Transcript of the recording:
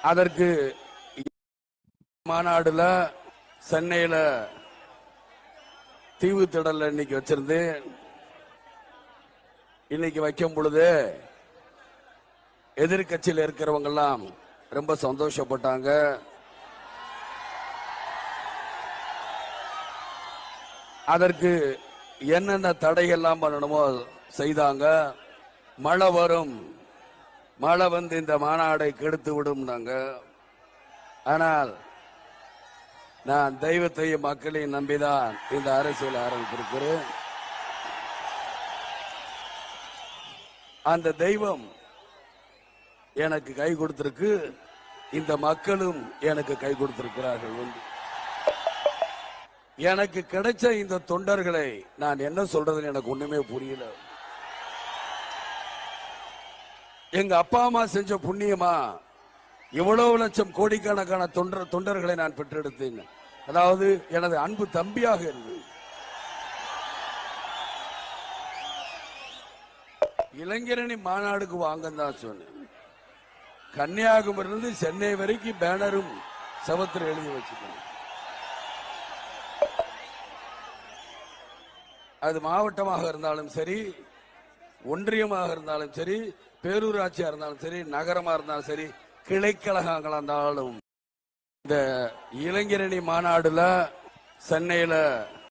அதற்கு மாநாடுல சென்னையில தீவு திடல்ல இன்னைக்கு வச்சிருந்து இன்னைக்கு வைக்கும் பொழுது எதிர்கட்சியில் இருக்கிறவங்க எல்லாம் ரொம்ப சந்தோஷப்பட்டாங்க. அதற்கு என்னென்ன தடையெல்லாம் பண்ணணுமோ செய்தாங்க. மழை வரும், மழை வந்து இந்த மாநாடை கெடுத்து விடும். ஆனால் நான் தெய்வத்தையும் மக்களையும் நம்பிதான் இந்த அரசியல் ஆரம்பித்திருக்கிறேன். அந்த தெய்வம் எனக்கு கை கொடுத்திருக்கு, இந்த மக்களும் எனக்கு கை கொடுத்திருக்கிறார்கள். எனக்கு கிடைச்ச இந்த தொண்டர்களை நான் என்ன சொல்றதுன்னு எனக்கு ஒண்ணுமே புரியல. எங்க அப்பா அம்மா செஞ்ச புண்ணியமா இவ்வளவு லட்சம் கோடிக்கணக்கான தொண்டர்களை நான் பெற்றெடுத்தேன். அதாவது எனது அன்பு தம்பியாக இருந்து இளைஞரணி மாநாடுக்கு வாங்கன்னு தான் சொன்னேன். கன்னியாகுமரியிலிருந்து சென்னை வரைக்கும் பேனரும் செவத்தில் எழுதி வச்சுக்கணும். அது மாவட்டமாக இருந்தாலும் சரி, ஒன்றியமாக இருந்தாலும் சரி, பேரூராட்சியா இருந்தாலும் சரி, நகரமா இருந்தாலும் சரி, கிளைக்கழகங்களா இருந்தாலும் இந்த இளைஞரணி மாநாடுல சென்னையில